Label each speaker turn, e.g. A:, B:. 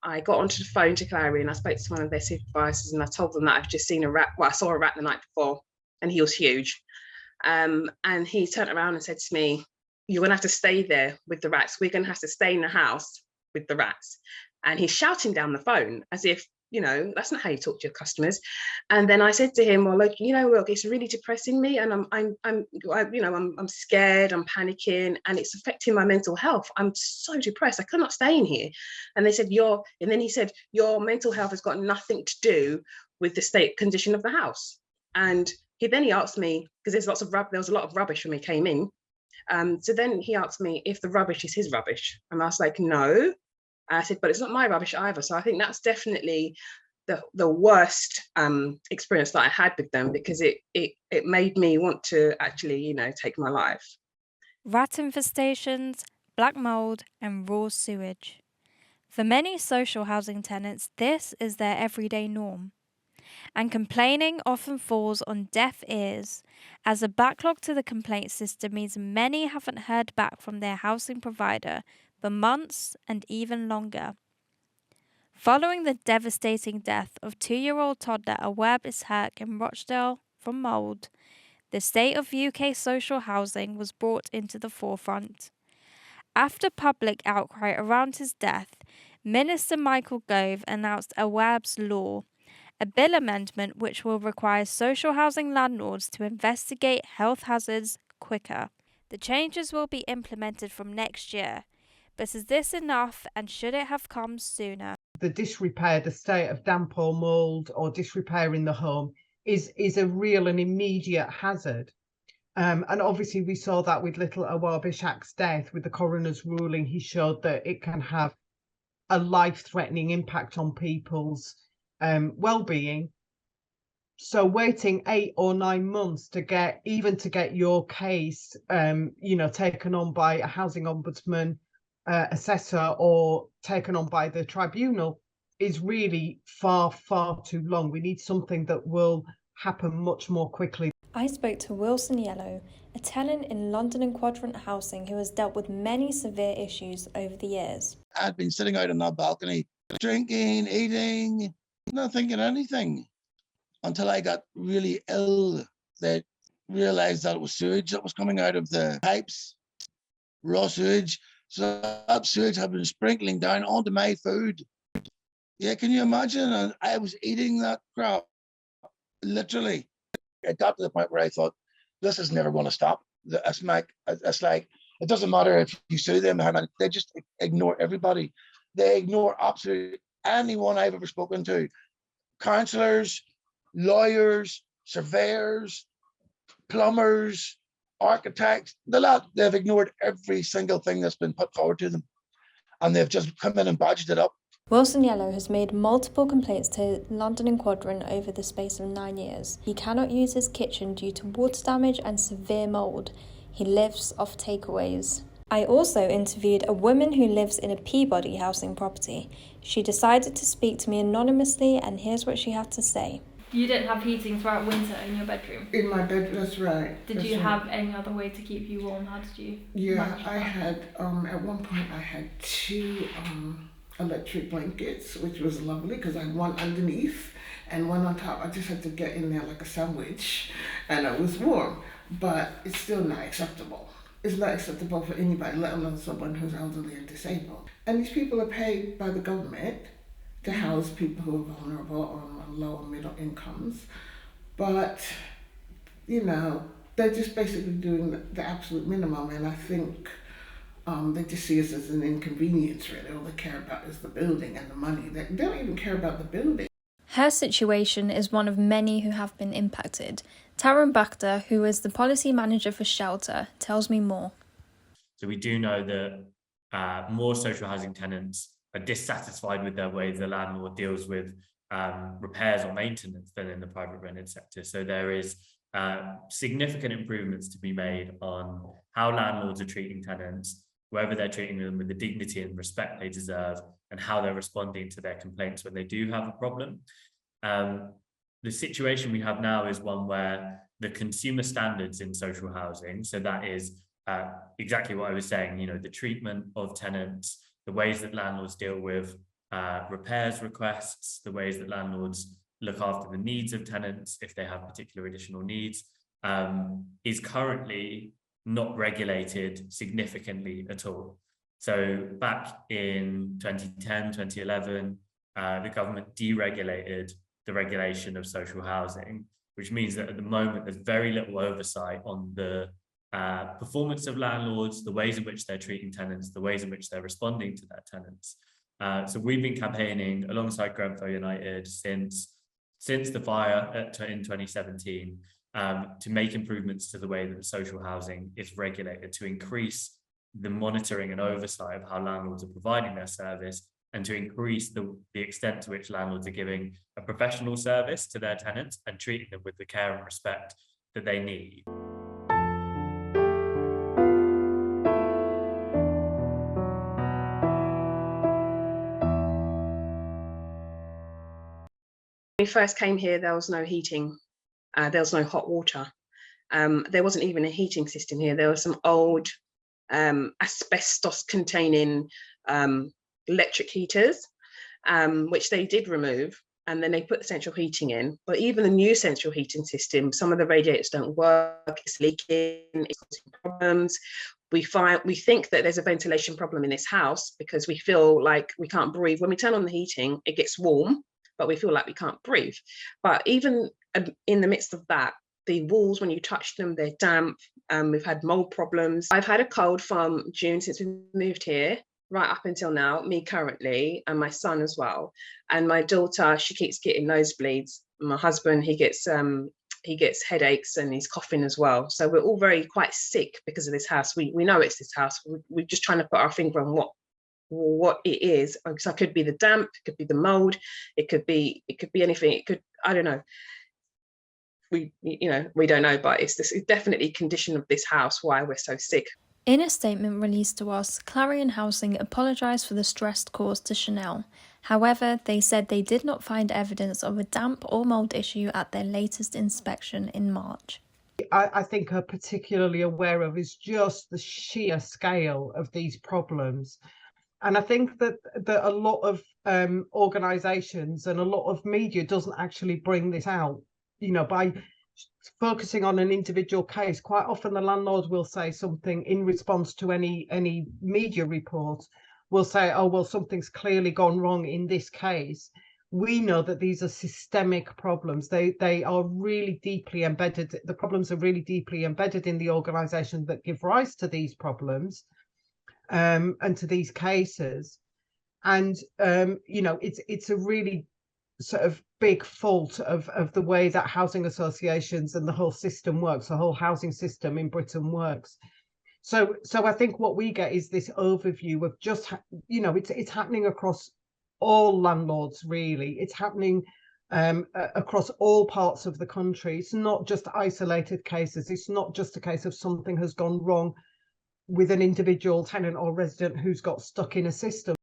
A: I got onto the phone to Clary and I spoke to one of their supervisors and I told them that I've just seen a rat. Well, I saw a rat the night before and he was huge. And he turned around and said to me, "You're going to have to stay there with the rats. We're going to have to stay in the house with the rats." And he's shouting down the phone as if, that's not how you talk to your customers. And then I said to him, "Well, look, look, it's really depressing me, and I'm scared, I'm panicking, and it's affecting my mental health. I'm so depressed. I cannot stay in here." And they said, and then he said, "Your mental health has got nothing to do with the state condition of the house." And he asked me, because there was a lot of rubbish when we came in. So then he asked me if the rubbish is his rubbish, and I was like, "No." I said, "But it's not my rubbish either." So I think that's definitely the worst experience that I had with them, because it made me want to actually, take my life.
B: Rat infestations, black mould, and raw sewage. For many social housing tenants, this is their everyday norm. And complaining often falls on deaf ears, as a backlog to the complaint system means many haven't heard back from their housing provider for months and even longer. Following the devastating death of 2-year-old toddler Aweb Ishaq in Rochdale from mould, the state of UK social housing was brought into the forefront. After public outcry around his death, Minister Michael Gove announced Aweb's Law, a bill amendment which will require social housing landlords to investigate health hazards quicker. The changes will be implemented from next year, but is this enough, and should it have come sooner?
C: The disrepair, the state of damp or mould or disrepair in the home is a real and immediate hazard. And obviously we saw that with little Awab Ishaq's death. With the coroner's ruling, he showed that it can have a life-threatening impact on people's well-being. So waiting 8 or 9 months to get your case taken on by a housing ombudsman, assessor, or taken on by the tribunal is really far too long. We need something that will happen much more quickly.
B: I spoke to Wilson Yellow, a tenant in London and Quadrant Housing who has dealt with many severe issues over the years.
D: I'd been sitting out on that balcony, drinking, eating, not thinking anything, until I got really ill. They realised that it was sewage that was coming out of the pipes, raw sewage. So that sewage had been sprinkling down onto my food. Yeah, can you imagine? And I was eating that crap, literally. It got to the point where I thought, this is never going to stop. It's like, it doesn't matter if you sue them, they just ignore everybody. They ignore absolutely anyone I've ever spoken to. Councillors, lawyers, surveyors, plumbers, architects, they've ignored every single thing that's been put forward to them. And they've just come in and badged it up.
B: Wilson Yellow has made multiple complaints to London and Quadrant over the space of 9 years. He cannot use his kitchen due to water damage and severe mould. He lives off takeaways. I also interviewed a woman who lives in a Peabody housing property. She decided to speak to me anonymously, and here's what she had to say. You didn't have heating throughout winter in your bedroom?
E: In my bedroom, that's right.
B: Did you have any other way to keep you warm? How did you manage that?
E: I had, at one point I had 2 electric blankets, which was lovely because I had one underneath and one on top. I just had to get in there like a sandwich, and it was warm, but it's still not acceptable. It's not acceptable for anybody, let alone someone who's elderly and disabled. And these people are paid by the government to house people who are vulnerable or on low or middle incomes, but they're just basically doing the absolute minimum, and I think they just see us as an inconvenience, really. All they care about is the building and the money. They don't even care about the building.
B: Her situation is one of many who have been impacted. Taran Bakhtar, who is the policy manager for Shelter, tells me more.
F: So we do know that more social housing tenants are dissatisfied with their way the landlord deals with repairs or maintenance than in the private rented sector. So there is significant improvements to be made on how landlords are treating tenants, whether they're treating them with the dignity and respect they deserve, and how they're responding to their complaints when they do have a problem. The situation we have now is one where the consumer standards in social housing, so that is exactly what I was saying, the treatment of tenants, the ways that landlords deal with repairs requests, the ways that landlords look after the needs of tenants if they have particular additional needs, is currently not regulated significantly at all. So back in 2010, 2011, the government deregulated the regulation of social housing, which means that at the moment there's very little oversight on the performance of landlords, the ways in which they're treating tenants, the ways in which they're responding to their tenants. So we've been campaigning alongside Grenfell United since the fire in 2017 to make improvements to the way that social housing is regulated, to increase the monitoring and oversight of how landlords are providing their service, and to increase the extent to which landlords are giving a professional service to their tenants and treating them with the care and respect that they need.
A: When we first came here, there was no heating, there was no hot water. There wasn't even a heating system here. There were some old asbestos containing electric heaters, which they did remove, and then they put the central heating in. But even the new central heating system, some of the radiators don't work, it's leaking, it's causing problems. We think that there's a ventilation problem in this house because we feel like we can't breathe. When we turn on the heating, it gets warm, but we feel like we can't breathe. But even in the midst of that, the walls, when you touch them, they're damp. We've had mold problems. I've had a cold from June since we moved here, right up until now, me currently, and my son as well. And my daughter, she keeps getting nosebleeds. My husband, he gets headaches and he's coughing as well. So we're all quite sick because of this house. We know it's this house. We're just trying to put our finger on what it is. So it could be the damp, it could be the mold, it could be anything. It could, I don't know. We don't know, but it's definitely condition of this house why we're so sick.
B: In a statement released to us, Clarion Housing apologised for the stress caused to Chanel. However, they said they did not find evidence of a damp or mould issue at their latest inspection in March.
C: I think are particularly aware of is just the sheer scale of these problems. And I think that a lot of organisations and a lot of media doesn't actually bring this out. By focusing on an individual case, quite often the landlord will say something in response to any media report, will say, oh, well, something's clearly gone wrong in this case. We know that these are systemic problems. They are really deeply embedded. The problems are really deeply embedded in the organisation that give rise to these problems and to these cases. And, it's a really sort of big fault of the way that housing associations and the whole system works, the whole housing system in Britain works. So I think what we get is this overview of just, it's happening across all landlords, really. It's happening across all parts of the country. It's not just isolated cases. It's not just a case of something has gone wrong with an individual tenant or resident who's got stuck in a system.